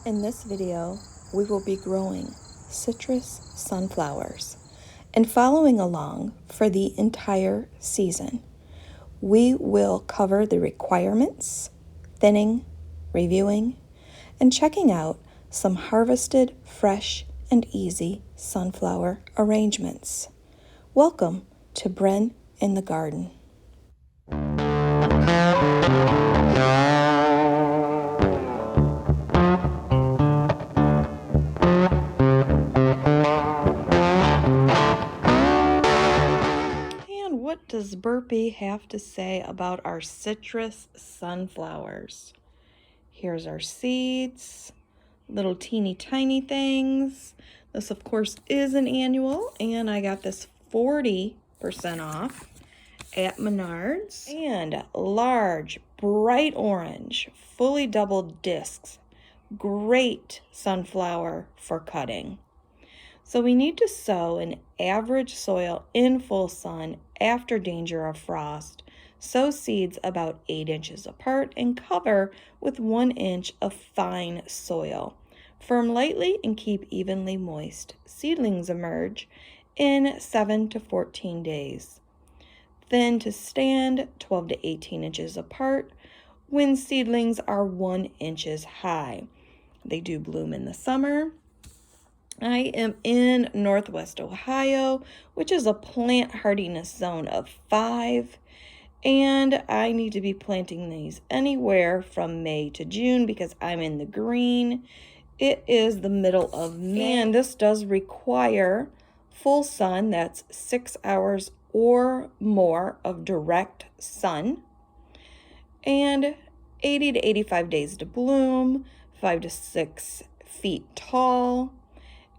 In this video, we will be growing citrus sunflowers and following along for the entire season. We will cover the requirements, thinning, reviewing, and checking out some harvested, fresh, and easy sunflower arrangements. Welcome to Bren in the Garden. And what does BURPEE have to say about our citrus sunflowers? Here's our seeds, little teeny tiny things. This of course is an annual, and I got this 40% off at Menards. And large, bright orange, fully doubled discs. Great sunflower for cutting. So we need to sow in average soil in full sun after danger of frost. Sow seeds about 8 inches apart and cover with 1 inch of fine soil. Firm lightly and keep evenly moist. Seedlings emerge in 7 to 14 days. Thin to stand 12 to 18 inches apart when seedlings are 1 inch high. They do bloom in the summer. I am in Northwest Ohio, which is a plant hardiness zone of 5. And I need to be planting these anywhere from May to June because I'm in the green. It is the middle of May, and this does require full sun. That's 6 hours or more of direct sun. And 80 to 85 days to bloom, 5 to 6 feet tall.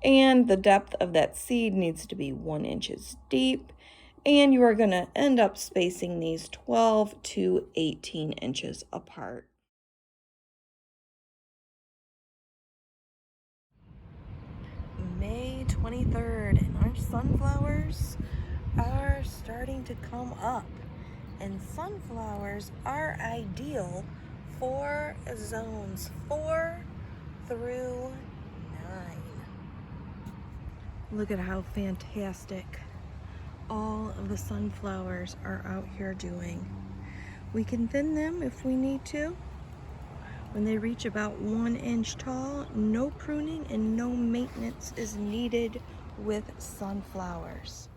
And the depth of that seed needs to be 1 inch deep. And you are going to end up spacing these 12 to 18 inches apart. May 23rd, and our sunflowers are starting to come up. And sunflowers are ideal for zones 4 through 9. Look at how fantastic all of the sunflowers are out here doing. We can thin them if we need to. When they reach about 1 inch tall, no pruning and no maintenance is needed with sunflowers.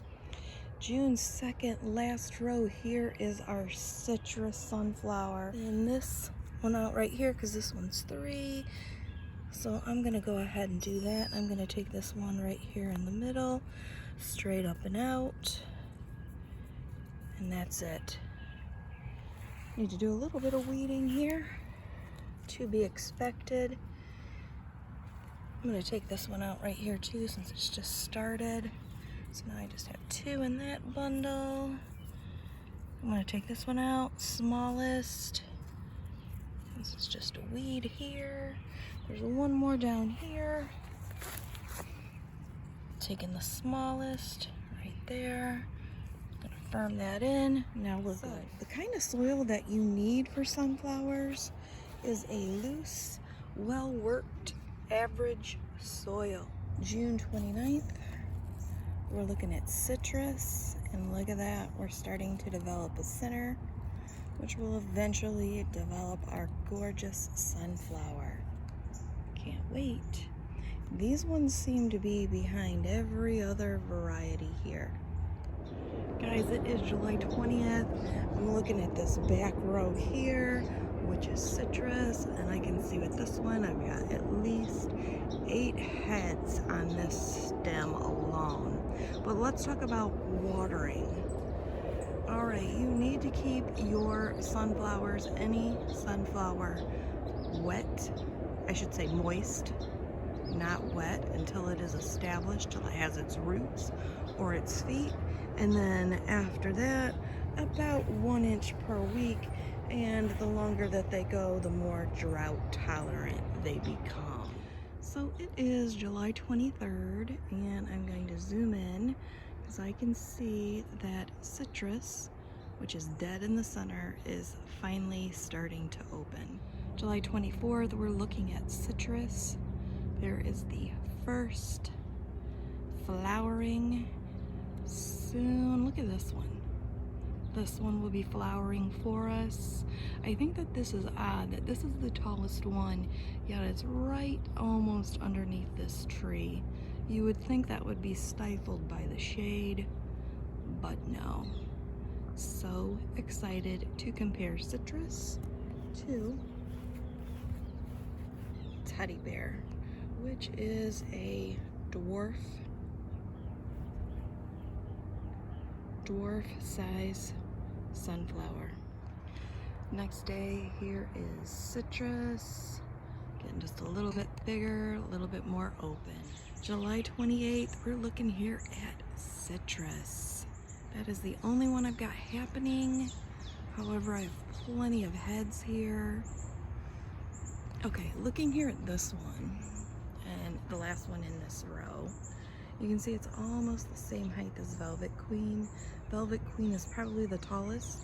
June 2nd, last row here is our citrus sunflower. And this one out right here, because this one's 3. So I'm gonna go ahead and do that. I'm gonna take this one right here in the middle, straight up and out, and that's it. Need to do a little bit of weeding here, to be expected. I'm gonna take this one out right here too, since it's just started. So now I just have 2 in that bundle. I'm gonna take this one out, smallest. This is just a weed here. There's one more down here. Taking the smallest right there. Gonna firm that in. Now we're good. The kind of soil that you need for sunflowers is a loose, well-worked, average soil. June 29th, we're looking at citrus, and look at that. We're starting to develop a center, which will eventually develop our gorgeous sunflower. Can't wait. These ones seem to be behind every other variety here. Guys, it is July 20th. I'm looking at this back row here, which is citrus, and I can see with this one, I've got at least 8 heads on this stem alone. But let's talk about watering. All right, you need to keep your sunflowers, any sunflower, wet. I should say moist, not wet, until it is established, till it has its roots or its feet. And then after that, about 1 inch per week. And the longer that they go, the more drought tolerant they become. So it is July 23rd, and I'm going to zoom in because I can see that citrus, which is dead in the center, is finally starting to open. July 24th, we're looking at citrus. There is the first flowering soon. Look at this one. This one will be flowering for us. I think that this is odd, that this is the tallest one, yet it's right almost underneath this tree. You would think that would be stifled by the shade, but no. So excited to compare citrus to teddy bear, which is a dwarf size sunflower. Next day, here is citrus, getting just a little bit bigger, a little bit more open. July 28th, we're looking here at citrus. That is the only one I've got happening. However, I have plenty of heads here. Okay, looking here at this one and the last one in this row, you can see it's almost the same height as Velvet Queen. Velvet Queen is probably the tallest,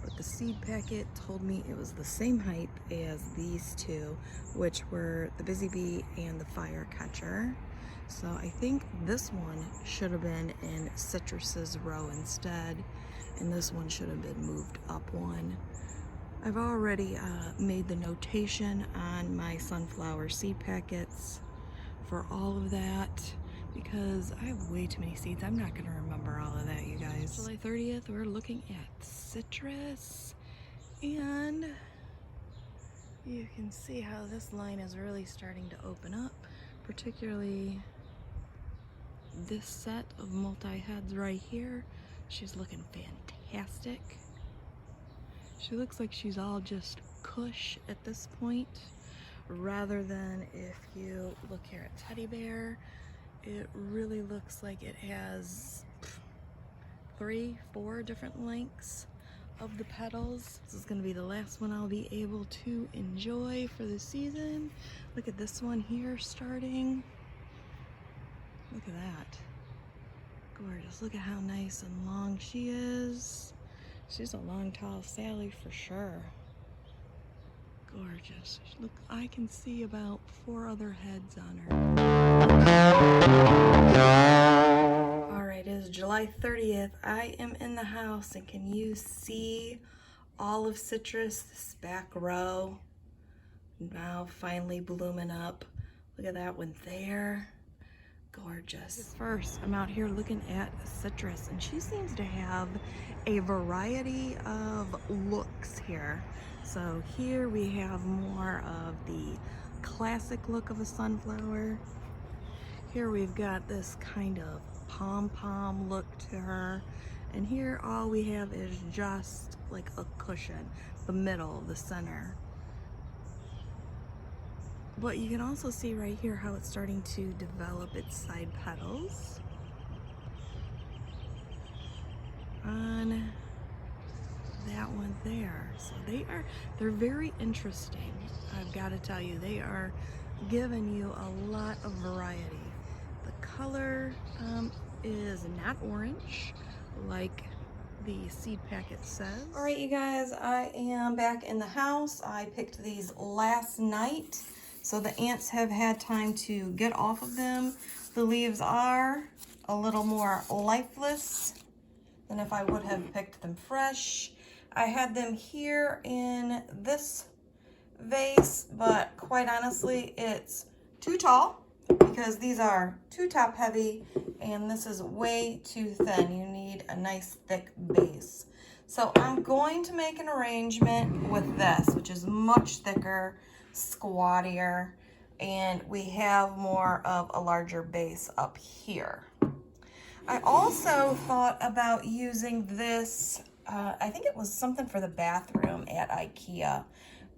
but the seed packet told me it was the same height as these two, which were the Busy Bee and the Firecatcher. So I think this one should have been in Citrus's row instead, and this one should have been moved up one. I've already made the notation on my sunflower seed packets for all of that, because I have way too many seeds. I'm not gonna remember all of that, you guys. July 30th, we're looking at citrus, and you can see how this line is really starting to open up, particularly this set of multi-heads right here. She's looking fantastic. She looks like she's all just cush at this point, rather than if you look here at teddy bear, it really looks like it has 3-4 different lengths of the petals. This is going to be the last one I'll be able to enjoy for the season. Look at this one here starting. Look at that. Gorgeous. Look at how nice and long she is. She's a long, tall Sally for sure. Gorgeous. Look, I can see about 4 other heads on her. Alright, it is July 30th. I am in the house, and can you see all of citrus, this back row? Now finally blooming up. Look at that one there. Gorgeous. First, I'm out here looking at citrus, and she seems to have a variety of looks here. So here we have more of the classic look of a sunflower. Here we've got this kind of pom-pom look to her. And here all we have is just like a cushion, the middle, the center. But you can also see right here how it's starting to develop its side petals on that one there. So they're very interesting. I've got to tell you, they are giving you a lot of variety. The color is not orange like the seed packet says. All right, you guys, I am back in the house. I picked these last night, so the ants have had time to get off of them. The leaves are a little more lifeless than if I would have picked them fresh. I had them here in this vase, but quite honestly, it's too tall because these are too top heavy and this is way too thin. You need a nice thick base. So I'm going to make an arrangement with this, which is much thicker, squattier, and we have more of a larger base up here. I also thought about using this, I think it was something for the bathroom at IKEA,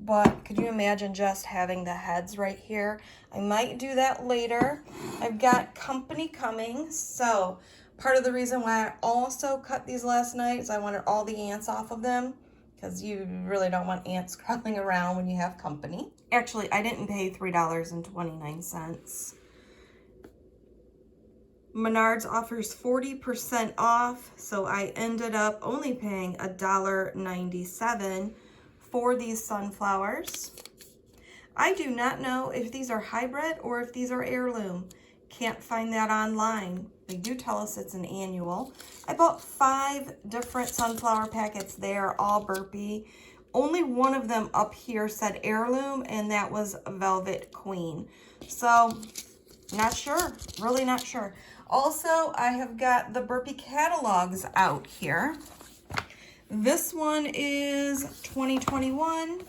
but could you imagine just having the heads right here? I might do that later. I've got company coming, so part of the reason why I also cut these last night is I wanted all the ants off of them, because you really don't want ants crawling around when you have company. Actually, I didn't pay $3.29. Menards offers 40% off, so I ended up only paying $1.97 for these sunflowers. I do not know if these are hybrid or if these are heirloom. Can't find that online. They do tell us it's an annual. I bought 5 different sunflower packets. They are all Burpee. Only one of them up here said heirloom, and that was Velvet Queen. So, not sure. Really not sure. Also, I have got the Burpee catalogs out here. This one is 2021.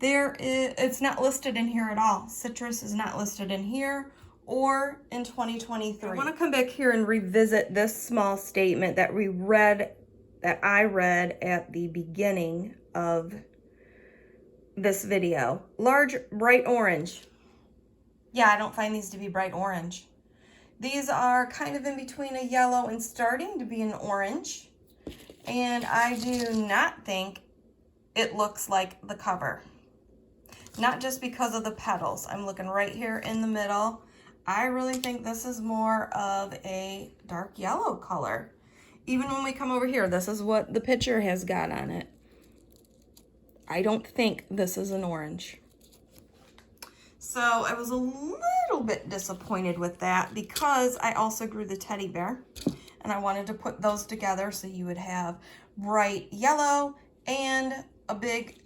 It's not listed in here at all. Citrus is not listed in here or in 2023. I want to come back here and revisit this small statement that I read at the beginning of this video. Large, bright orange. Yeah, I don't find these to be bright orange. These are kind of in between a yellow and starting to be an orange. And I do not think it looks like the cover. Not just because of the petals. I'm looking right here in the middle. I really think this is more of a dark yellow color. Even when we come over here, this is what the picture has got on it. I don't think this is an orange. So I was a little bit disappointed with that because I also grew the teddy bear. And I wanted to put those together so you would have bright yellow and a big,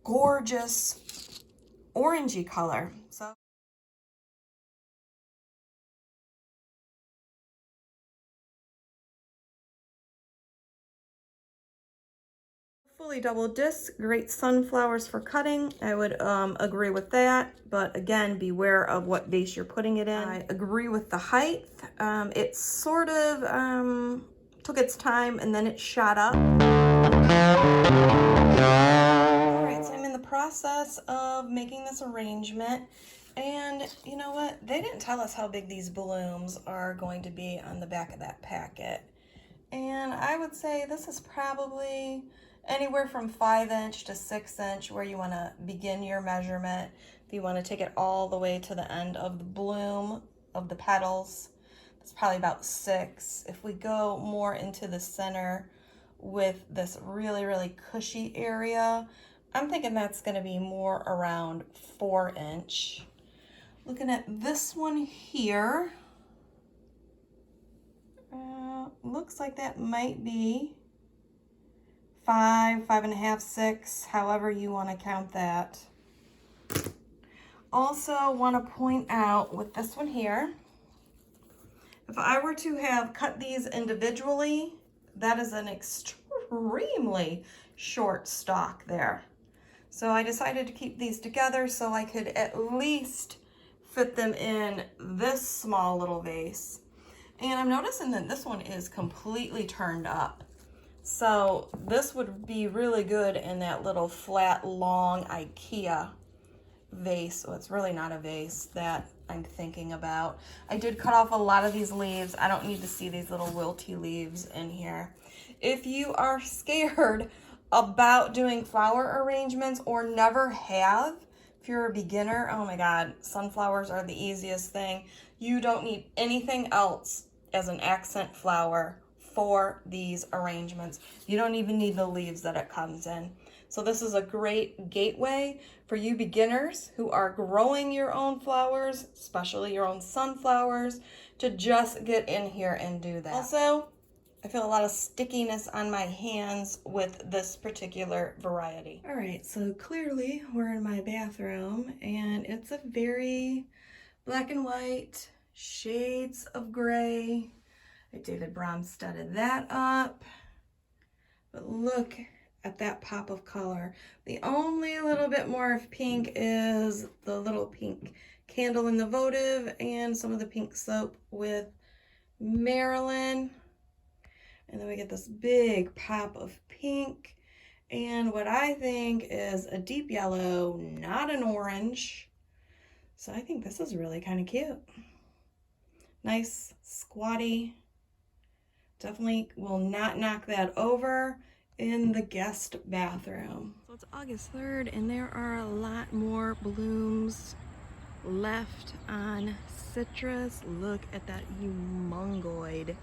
gorgeous orangey color. So fully double disc, great sunflowers for cutting. I would agree with that, but again, beware of what vase you're putting it in. I agree with the height. It sort of took its time and then it shot up. Alright, so I'm in the process of making this arrangement, and you know what? They didn't tell us how big these blooms are going to be on the back of that packet. And I would say this is probably anywhere from 5" to 6" where you want to begin your measurement. If you want to take it all the way to the end of the bloom of the petals, it's probably about 6. If we go more into the center with this really, really cushy area, I'm thinking that's going to be more around 4". Looking at this one here, looks like that might be 5, 5.5, 6, however you want to count that. Also want to point out with this one here, if I were to have cut these individually, that is an extremely short stalk there. So I decided to keep these together so I could at least fit them in this small little vase. And I'm noticing that this one is completely turned up. So this would be really good in that little flat, long IKEA vase. So it's really not a vase that I'm thinking about. I did cut off a lot of these leaves. I don't need to see these little wilty leaves in here. If you are scared about doing flower arrangements or never have, if you're a beginner, oh my God, sunflowers are the easiest thing. You don't need anything else as an accent flower for these arrangements. You don't even need the leaves that it comes in. So this is a great gateway for you beginners who are growing your own flowers, especially your own sunflowers, to just get in here and do that. Also, I feel a lot of stickiness on my hands with this particular variety. All right, so clearly we're in my bathroom and it's a very black and white, shades of gray. I David Bromsteaded that up, but look at that pop of color. The only little bit more of pink is the little pink candle in the votive and some of the pink soap with Marilyn. And then we get this big pop of pink and what I think is a deep yellow, not an orange. So I think this is really kind of cute. Nice, squatty. Definitely will not knock that over in the guest bathroom. So it's August 3rd and there are a lot more blooms left on citrus. Look at that humongoid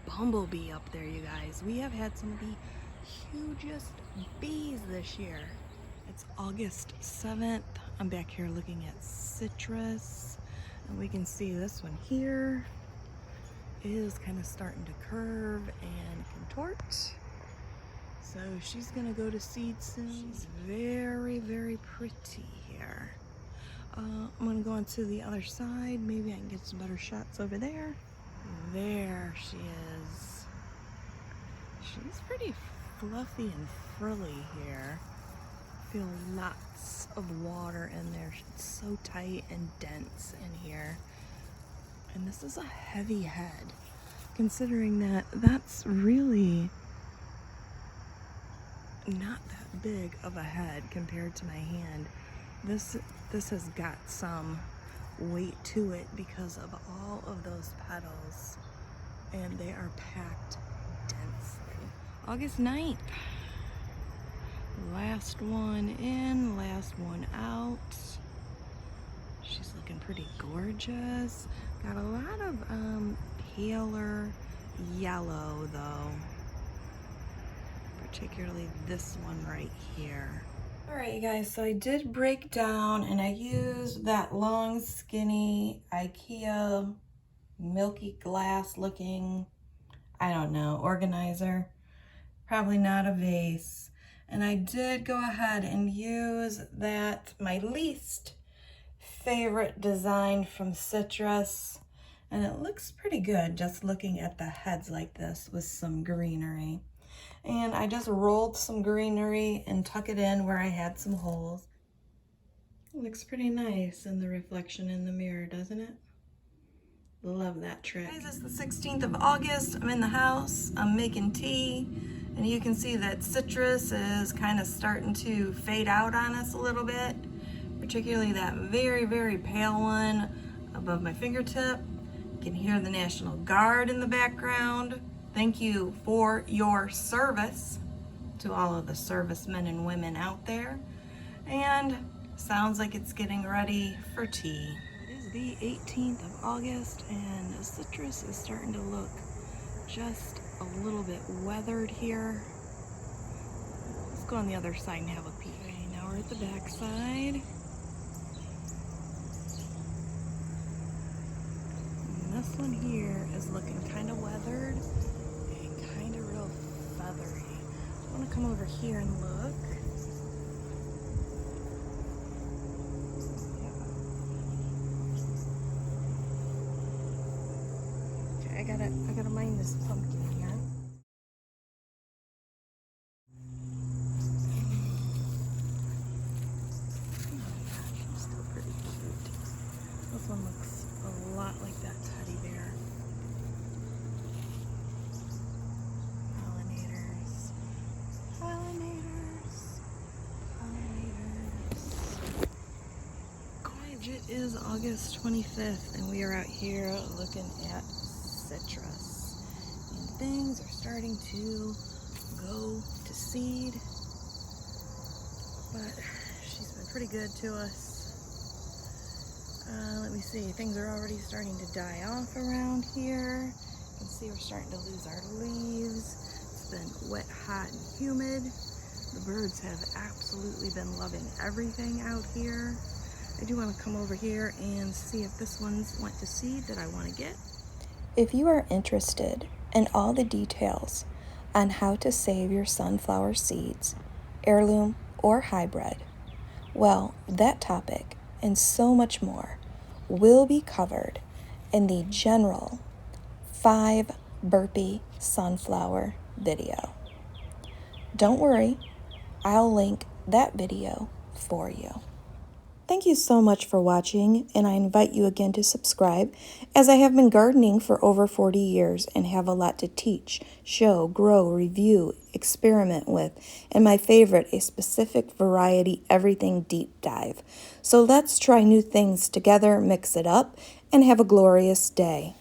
bumblebee up there, you guys. We have had some of the hugest bees this year. It's August 7th. I'm back here looking at citrus, and we can see this one here is kind of starting to curve and contort. So she's gonna go to seed soon. She's very, very pretty here. I'm gonna go on to the other side. Maybe I can get some better shots over there. There she is. She's pretty fluffy and frilly here. Feel lots of water in there. It's so tight and dense in here. And this is a heavy head, considering that that's really not that big of a head compared to my hand. This has got some weight to it because of all of those petals, and they are packed densely. August 9th. Last one in, last one out. She's looking pretty gorgeous. Got a lot of paler yellow though, particularly this one right here. All right, you guys, so I did break down and I used that long, skinny IKEA milky glass looking, I don't know, organizer. Probably not a vase. And I did go ahead and use that, my least favorite design from Citrus. And it looks pretty good just looking at the heads like this with some greenery. And I just rolled some greenery and tuck it in where I had some holes. It looks pretty nice in the reflection in the mirror, doesn't it? Love that trick. Guys, it's the 16th of August. I'm in the house. I'm making tea. And you can see that citrus is kind of starting to fade out on us a little bit. Particularly that very, very pale one above my fingertip. You can hear the National Guard in the background. Thank you for your service to all of the servicemen and women out there. And sounds like it's getting ready for tea. It is the 18th of August and the citrus is starting to look just a little bit weathered here. Let's go on the other side and have a peek. Okay, now we're at the back side. And this one here is looking kind of weathered and kind of real feathery. I want to come over here and look. Okay, I gotta mind this pumpkin here. This one looks a lot like that teddy bear. Pollinators. Pollinators. Pollinators. Guys, it is August 25th and we are out here looking at citrus. And things are starting to go to seed. But she's been pretty good to us. Let me see, things are already starting to die off around here. You can see we're starting to lose our leaves. It's been wet, hot, and humid. The birds have absolutely been loving everything out here. I do want to come over here and see if this one's went to seed that I want to get. If you are interested in all the details on how to save your sunflower seeds, heirloom or hybrid, well, that topic and so much more will be covered in the general 5 BURPEE sunflower video. Don't worry, I'll link that video for you. Thank you so much for watching, and I invite you again to subscribe, as I have been gardening for over 40 years and have a lot to teach, show, grow, review, experiment with, and my favorite, a specific variety everything deep dive. So let's try new things together, mix it up, and have a glorious day.